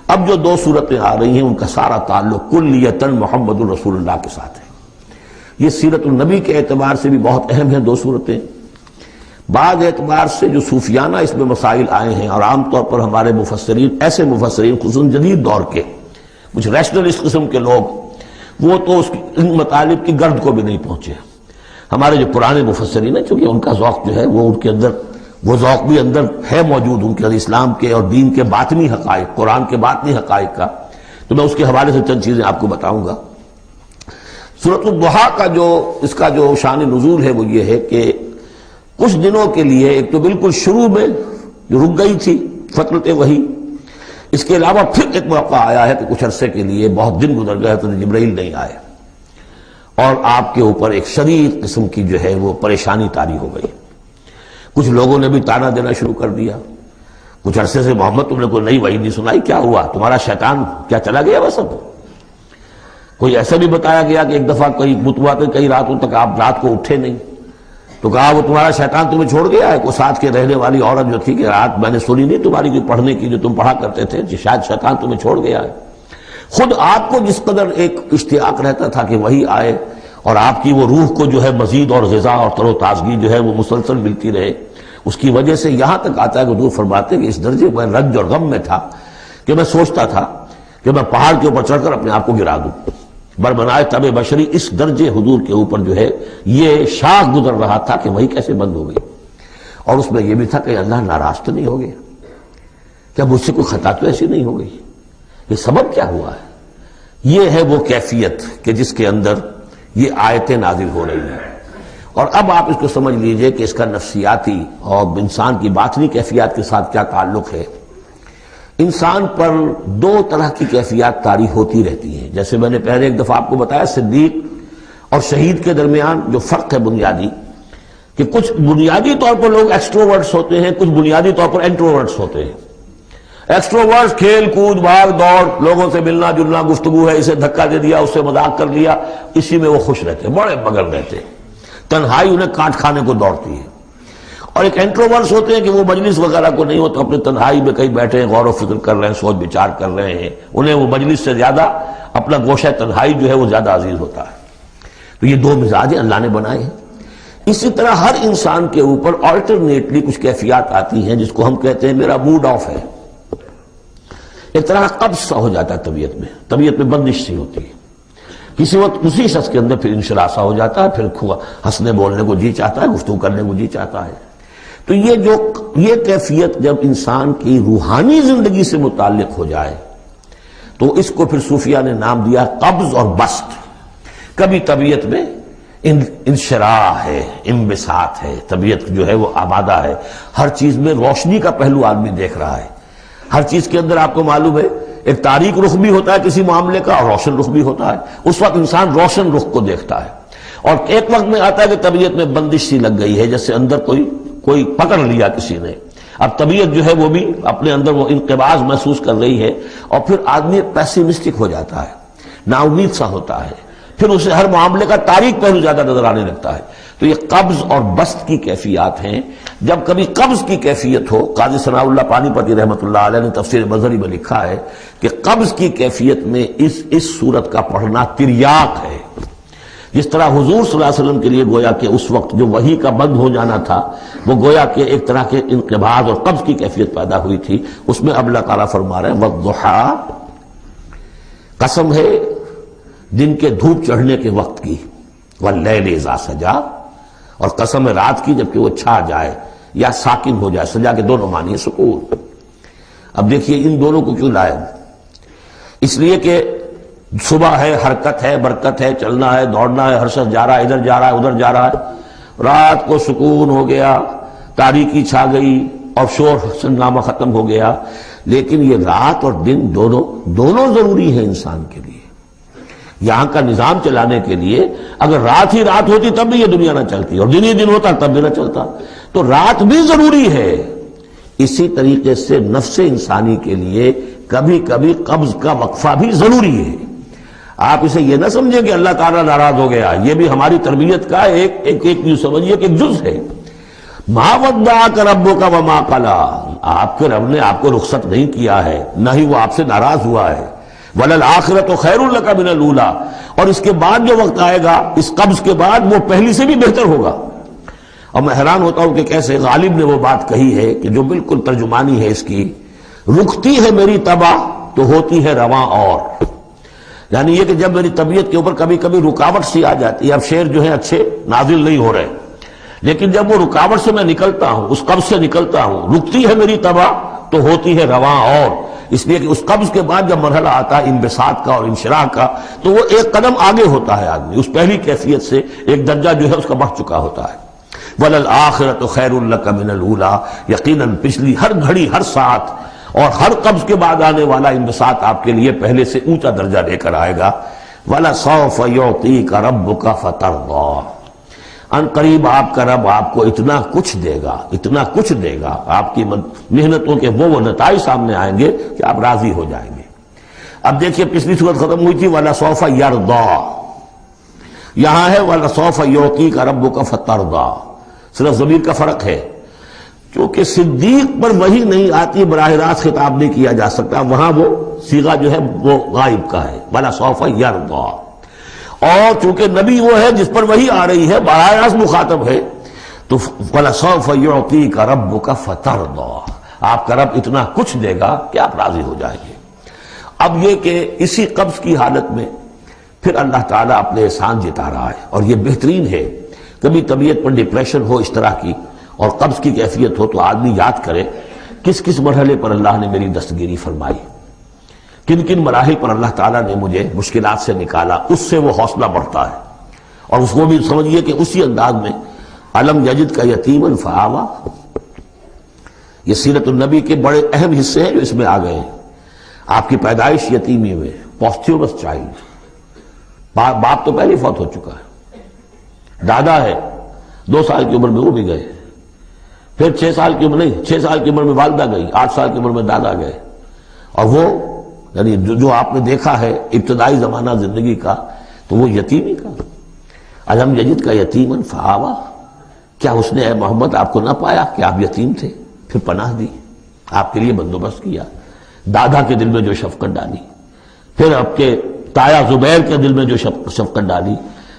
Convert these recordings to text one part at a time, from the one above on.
اب جو دو صورتیں آ رہی ہیں ان کا سارا تعلق کلیتاً محمد الرسول اللہ کے ساتھ ہے۔ یہ سیرت النبی کے اعتبار سے بھی بہت اہم ہیں دو صورتیں۔ بعض اعتبار سے جو صوفیانہ اس میں مسائل آئے ہیں، اور عام طور پر ہمارے مفسرین، ایسے مفسرین خصوصاً جدید دور کے کچھ ریشنلسٹ قسم کے لوگ، وہ تو ان مطالب کی گرد کو بھی نہیں پہنچے۔ ہمارے جو پرانے مفسرین ہیں، چونکہ ان کا ذوق جو ہے وہ ان کے اندر، وہ ذوق بھی اندر ہے موجود ان کے اندر، اسلام کے اور دین کے باطنی حقائق، قرآن کے باطنی حقائق کا، تو میں اس کے حوالے سے چند چیزیں آپ کو بتاؤں گا۔ سورۃ الضحیٰ کا اس کا جو شان نزول ہے وہ یہ ہے کہ کچھ دنوں کے لیے، ایک تو بالکل شروع میں جو رک گئی تھی فترت وحی، اس کے علاوہ پھر ایک موقع آیا ہے کہ کچھ عرصے کے لیے بہت دن گزر گئے تو جبرائیل نہیں آئے، اور آپ کے اوپر ایک شدید قسم کی جو ہے وہ پریشانی طاری ہو گئی۔ کچھ لوگوں نے بھی طعنہ دینا شروع کر دیا، کچھ عرصے سے محمد تم نے کوئی نئی وحی نہیں سنائی، کیا ہوا تمہارا شیطان کیا چلا گیا بس اب؟ کوئی ایسا بھی بتایا گیا کہ ایک دفعہ کئی راتوں تک آپ رات کو اٹھے نہیں، تو کہا وہ تمہارا شیطان تمہیں چھوڑ گیا ہے۔ کوئی ساتھ کے رہنے والی عورت جو تھی کہ رات میں نے سنی نہیں تمہاری کوئی پڑھنے کی جو تم پڑھا کرتے تھے، شاید شیطان تمہیں چھوڑ گیا ہے۔ خود آپ کو جس قدر ایک اشتیاق رہتا تھا کہ وہی آئے اور آپ کی وہ روح کو جو ہے مزید اور غذا اور تر و تازگی جو ہے وہ مسلسل ملتی رہے، اس کی وجہ سے یہاں تک آتا ہے کہ حضور فرماتے کہ اس درجے میں رنج اور غم میں تھا کہ میں سوچتا تھا کہ میں پہاڑ کے اوپر چڑھ کر اپنے آپ کو گرا دوں۔ بربنائے تب بشری، اس درجے حضور کے اوپر جو ہے یہ شاخ گزر رہا تھا کہ وہی کیسے بند ہو گئی، اور اس میں یہ بھی تھا کہ اللہ ناراض تو نہیں ہو گیا، کیا مجھ سے کوئی خطا تو ایسی نہیں ہو گئی، یہ سبب کیا ہوا ہے؟ یہ ہے وہ کیفیت کہ جس کے اندر یہ آیتیں نازل ہو رہی ہیں۔ اور اب آپ اس کو سمجھ لیجئے کہ اس کا نفسیاتی اور انسان کی باطنی کیفیات کے ساتھ کیا تعلق ہے۔ انسان پر دو طرح کی کیفیات طاری ہوتی رہتی ہیں، جیسے میں نے پہلے ایک دفعہ آپ کو بتایا صدیق اور شہید کے درمیان جو فرق ہے بنیادی، کہ کچھ بنیادی طور پر لوگ ایکسٹروورٹس ہوتے ہیں، کچھ بنیادی طور پر انٹروورٹس ہوتے ہیں۔ ایکسٹروورٹس کھیل کود بھاگ دوڑ، لوگوں سے ملنا جلنا، گفتگو ہے، اسے دھکا دے دیا، اس سے مذاق کر لیا، اسی میں وہ خوش رہتے، بڑے مگن رہتے، تنہائی انہیں کاٹ کھانے کو دوڑتی ہے۔ اور ایک انٹروورٹس ہوتے ہیں کہ وہ مجلس وغیرہ کو نہیں ہوتا، اپنے تنہائی میں کہیں بیٹھے ہیں، غور و فکر کر رہے ہیں، سوچ بچار کر رہے ہیں، انہیں وہ مجلس سے زیادہ اپنا گوشہ تنہائی جو ہے وہ زیادہ عزیز ہوتا ہے۔ تو یہ دو مزاج اللہ نے بنائے ہیں۔ اسی طرح ہر انسان کے اوپر آلٹرنیٹلی کچھ کیفیات آتی ہیں جس کو ہم کہتے ہیں میرا موڈ آف ہے، ایک طرح کا قبض سا ہو جاتا ہے طبیعت میں بندش سی ہوتی ہے، کسی وقت اسی شخص کے اندر پھر انشراح سا ہو جاتا ہے، پھر ہنسنے بولنے کو جی چاہتا ہے، گفتگو کرنے کو جی چاہتا ہے۔ تو یہ کیفیت جب انسان کی روحانی زندگی سے متعلق ہو جائے تو اس کو پھر صوفیہ نے نام دیا قبض اور بسط۔ کبھی طبیعت میں انشراح ہے، انبساط ہے، طبیعت جو ہے وہ آبادہ ہے، ہر چیز میں روشنی کا پہلو آدمی دیکھ رہا ہے، ہر چیز کے اندر آپ کو معلوم ہے ایک تاریک رخ بھی ہوتا ہے کسی معاملے کا اور روشن رخ بھی ہوتا ہے، اس وقت انسان روشن رخ کو دیکھتا ہے۔ اور ایک وقت میں آتا ہے کہ طبیعت میں بندش سی لگ گئی ہے، جیسے اندر کوئی پکڑ لیا کسی نے، اب طبیعت جو ہے وہ بھی اپنے اندر وہ انقباض محسوس کر رہی ہے، اور پھر آدمی پیسیمسٹک ہو جاتا ہے، نا امید سا ہوتا ہے، پھر اسے ہر معاملے کا تاریک پہلو زیادہ نظر آنے لگتا ہے۔ تو یہ قبض اور بسط کی کیفیات ہیں۔ جب کبھی قبض کی کیفیت ہو، قاضی ثناء اللہ پانی پتی رحمۃ اللہ علیہ نے تفسیر مظہری میں لکھا ہے کہ قبض کی کیفیت میں اس صورت کا پڑھنا تریاق ہے، جس طرح حضور صلی اللہ علیہ وسلم کے لیے گویا کہ اس وقت جو وحی کا بند ہو جانا تھا وہ گویا کہ ایک طرح کے انقباض اور قبض کی کیفیت پیدا ہوئی تھی، اس میں اب اللہ تعالیٰ فرما رہے ہیں والضحیٰ، قسم ہے دن کے دھوپ چڑھنے کے وقت کی، واللیل اذا سجا، اور قسم ہے رات کی جبکہ وہ چھا جائے یا ساکن ہو جائے، سجا کے دونوں معنی ہے سکون۔ اب دیکھیے ان دونوں کو کیوں لائے، اس لیے کہ صبح ہے، حرکت ہے، برکت ہے، چلنا ہے، دوڑنا ہے، ہر شخص جا رہا ہے، ادھر جا رہا ہے ادھر جا رہا ہے، رات کو سکون ہو گیا، تاریکی چھا گئی اور شور ہنگامہ ختم ہو گیا۔ لیکن یہ رات اور دن دونوں ضروری ہیں انسان کے لیے، یہاں کا نظام چلانے کے لیے۔ اگر رات ہی رات ہوتی تب بھی یہ دنیا نہ چلتی، اور دن ہی دن ہوتا تب بھی نہ چلتا، تو رات بھی ضروری ہے۔ اسی طریقے سے نفس انسانی کے لیے کبھی کبھی قبض کا وقفہ بھی ضروری ہے۔ آپ اسے یہ نہ سمجھیں کہ اللہ تعالیٰ ناراض ہو گیا، یہ بھی ہماری تربیت کا ایک یوں سمجھیے کہ ایک جز ہے۔ ما ودعک ربک وما قلی، آپ کے رب نے آپ کو رخصت نہیں کیا ہے، نہ ہی وہ آپ سے ناراض ہوا ہے۔ وَلَلْآخِرَةُ خَيْرٌ لَكَ مِنَ الْأُولَىٰ، اور اس کے بعد جو وقت آئے گا اس قبض کے بعد وہ پہلی سے بھی بہتر ہوگا۔ اور میں حیران ہوتا ہوں کہ کیسے غالب نے وہ بات کہی ہے کہ جو بالکل ترجمانی ہے اس کی، رکتی ہے میری طبع تو ہوتی ہے رواں اور، یعنی یہ کہ جب میری طبیعت کے اوپر کبھی کبھی رکاوٹ سی آ جاتی ہے، اب شعر جو ہے اچھے نازل نہیں ہو رہے، لیکن جب وہ رکاوٹ سے میں نکلتا ہوں، اس قبض سے نکلتا ہوں، رکتی ہے میری طبع تو ہوتی ہے رواں اور، اس لیے کہ اس قبض کے بعد جب مرحلہ آتا ہے انبساط کا اور انشراح کا تو وہ ایک قدم آگے ہوتا ہے، آدمی اس پہلی کیفیت سے ایک درجہ جو ہے اس کا بڑھ چکا ہوتا ہے۔ وَلَلْآخِرَةُ خَيْرٌ لَكَ مِنَ الْأُولَىٰ، یقیناً پچھلی ہر گھڑی، ہر ساعت اور ہر قبض کے بعد آنے والا انبساط آپ کے لیے پہلے سے اونچا درجہ لے کر آئے گا۔ وَلَسَوْفَ يُعْطِيكَ رَبُّكَ فَتَرْضَىٰ، ان قریب آپ کا رب آپ کو اتنا کچھ دے گا، اتنا کچھ دے گا، آپ کی محنتوں کے وہ نتائج سامنے آئیں گے کہ آپ راضی ہو جائیں گے۔ اب دیکھیے پچھلی صورت ختم ہوئی تھی وَلَسَوْفَ يَرْضَىٰ، یہاں ہے وَلَسَوْفَ يُعْطِيكَ رَبُّكَ فَتَرْضَىٰ، صرف ضمیر کا فرق ہے، کیونکہ صدیق پر وحی نہیں آتی براہ راست خطاب نہیں کیا جا سکتا، وہاں وہ صیغہ جو ہے وہ غائب کا ہے وَلَسَوْفَ يَرْضَىٰ، اور چونکہ نبی وہ ہے جس پر وحی آ رہی ہے، براہ راست مخاطب ہے، تو وَلَسَوْفَ يُعْطِيكَ رَبُّكَ فَتَرْضَىٰ، آپ کا رب اتنا کچھ دے گا کہ آپ راضی ہو جائیں گے۔ اب یہ کہ اسی قبض کی حالت میں پھر اللہ تعالیٰ اپنے احسان جتا رہا ہے، اور یہ بہترین ہے۔ کبھی طبیعت پر ڈپریشن ہو اس طرح کی اور قبض کی کیفیت ہو تو آدمی یاد کرے کس کس مرحلے پر اللہ نے میری دستگیری فرمائی، کن کن مراحل پر اللہ تعالیٰ نے مجھے مشکلات سے نکالا، اس سے وہ حوصلہ بڑھتا ہے۔ اور اس کو بھی سمجھیے کہ اسی انداز میں علم یجد کا یتیما فآویٰ، یہ سیرت النبی کے بڑے اہم حصے ہیں جو اس میں آ گئے ہیں۔ آپ کی پیدائش یتیمی میں، پوسٹیورس چائلڈ، باپ تو پہلے فوت ہو چکا ہے، دادا ہے 2 سال کی عمر میں وہ بھی گئے، پھر 6 سال کی عمر نہیں 6 سال کی عمر میں والدہ گئی، 8 سال کی عمر میں دادا گئے، اور وہ یعنی جو آپ نے دیکھا ہے ابتدائی زمانہ زندگی کا تو وہ یتیمی کا۔ علم یجد کا یتیما فآویٰ، کیا اس نے اے محمد آپ کو نہ پایا کہ آپ یتیم تھے، پھر پناہ دی، آپ کے لیے بندوبست کیا، دادا کے دل میں جو شفقت ڈالی، پھر آپ کے تایا زبیر کے دل میں جو شفقت ڈالی۔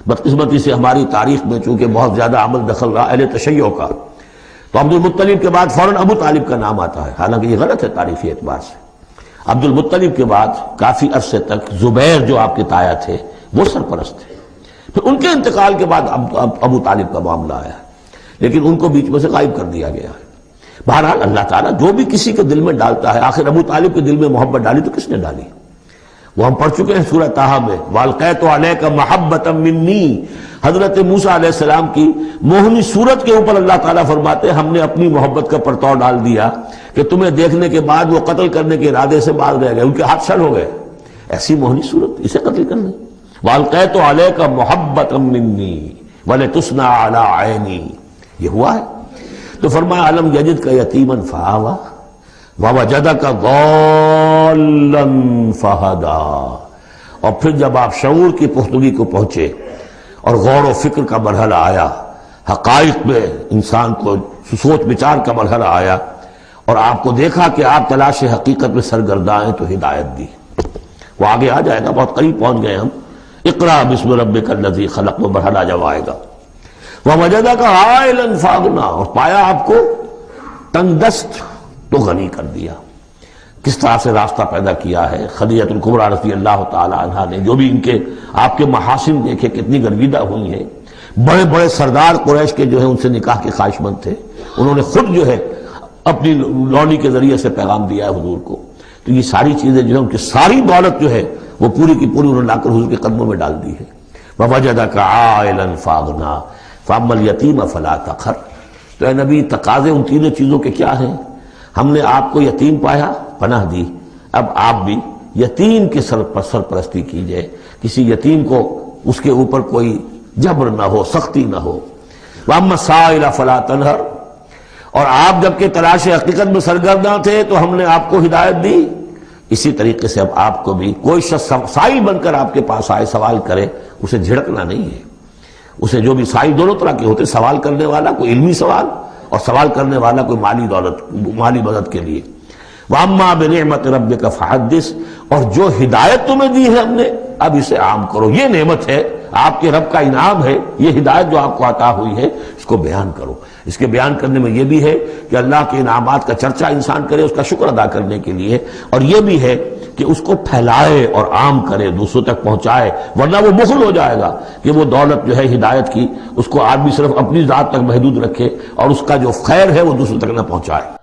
بدقسمتی سے ہماری تاریخ میں چونکہ بہت زیادہ عمل دخل رہا اہل تشیع کا، تو عبد المطلب کے بعد فوراً ابو طالب کا نام آتا ہے، حالانکہ یہ غلط ہے تاریخی اعتبار سے۔ عبد المطلب کے بعد کافی عرصے تک زبیر جو آپ کے تایا تھے وہ سرپرست تھے، پھر ان کے انتقال کے بعد ابو طالب کا معاملہ آیا، لیکن ان کو بیچ میں سے غائب کر دیا گیا ہے۔ بہرحال اللہ تعالیٰ جو بھی کسی کے دل میں ڈالتا ہے، آخر ابو طالب کے دل میں محبت ڈالی تو کس نے ڈالی؟ وہ ہم پڑھ چکے ہیں سورہ طٰہٰ میں، وَأَلْقَيْتُ عَلَيْكَ مَحَبَّةً مِّنِّي، حضرت موسیٰ علیہ السلام کی موہنی صورت کے اوپر اللہ تعالیٰ فرماتے ہیں ہم نے اپنی محبت کا پرتو ڈال دیا کہ تمہیں دیکھنے کے بعد وہ قتل کرنے کے ارادے سے باز رہ گئے، ان کے ہاتھ شل ہو گئے، ایسی موہنی صورت اسے قتل کرنے۔ وَأَلْقَيْتُ عَلَيْكَ مَحَبَّةً مِّنِّي وَلِتُصْنَعَ عَلَىٰ عَيْنِي، یہ ہوا ہے۔ تو فرمایا علم یجد کا یتیما فآویٰ ووجدک ضالا فہدی، اور پھر جب آپ شعور کی پختگی کو پہنچے اور غور و فکر کا مرحلہ آیا، حقائق میں انسان کو سوچ بچار کا مرحلہ آیا، اور آپ کو دیکھا کہ آپ تلاش حقیقت میں سرگرداں ہیں، تو ہدایت دی۔ وہ آگے آ جائے گا، بہت قریب پہنچ گئے ہم، اقرأ بسم ربک الذی خلق، وہ مرحلہ جب آئے گا۔ ووجدک عائلا فاغنی، اور پایا آپ کو تنگ دست تو غنی کر دیا۔ کس طرح سے راستہ پیدا کیا ہے خدیجہ الکبریٰ رضی اللہ تعالی عنہا نے، جو بھی ان کے آپ کے محاسن دیکھے کتنی گرویدہ ہوئی ہیں، بڑے بڑے سردار قریش کے جو ہے ان سے نکاح کے خواہش مند تھے، انہوں نے خود جو ہے اپنی لونی کے ذریعے سے پیغام دیا ہے حضور کو، تو یہ ساری چیزیں جو ہے ان کی ساری دولت جو ہے وہ پوری کی پوری انہوں نے لا کر حضور کے قدموں میں ڈال دی ہے۔ وَوَجَدَكَ عَائِلًا فَأَغْنَىٰ فَأَمَّا الْيَتِيمَ فَلَا تَقْهَرْ، تو اے نبی تقاضے ان تینوں چیزوں کے کیا ہیں؟ ہم نے آپ کو یتیم پایا، پناہ دی، اب آپ بھی یتیم کی سرپرستی کیجئے، کسی یتیم کو اس کے اوپر کوئی جبر نہ ہو، سختی نہ ہو۔ وَأَمَّا السَّائِلَ فَلَا تَنْهَرْ، اور آپ جبکہ تلاش حقیقت میں سرگرداں تھے تو ہم نے آپ کو ہدایت دی، اسی طریقے سے اب آپ کو بھی کوئی شخص سائل بن کر آپ کے پاس آئے سوال کرے، اسے جھڑکنا نہیں ہے۔ اسے جو بھی سائل دونوں طرح کے ہوتے، سوال کرنے والا کوئی علمی سوال اور سوال کرنے والا کوئی مالی مدد کے لیے۔ وَأَمَّا بِنِعْمَةِ رَبِّكَ فَحَدِّثْ، اور جو ہدایت تمہیں دی ہے ہم نے اب اسے عام کرو، یہ نعمت ہے، آپ کے رب کا انعام ہے، یہ ہدایت جو آپ کو عطا ہوئی ہے اس کو بیان کرو۔ اس کے بیان کرنے میں یہ بھی ہے کہ اللہ کے انعامات کا چرچہ انسان کرے اس کا شکر ادا کرنے کے لیے، اور یہ بھی ہے کہ اس کو پھیلائے اور عام کرے، دوسروں تک پہنچائے، ورنہ وہ مغل ہو جائے گا کہ وہ دولت جو ہے ہدایت کی اس کو آدمی صرف اپنی ذات تک محدود رکھے اور اس کا جو خیر ہے وہ دوسروں تک نہ پہنچائے۔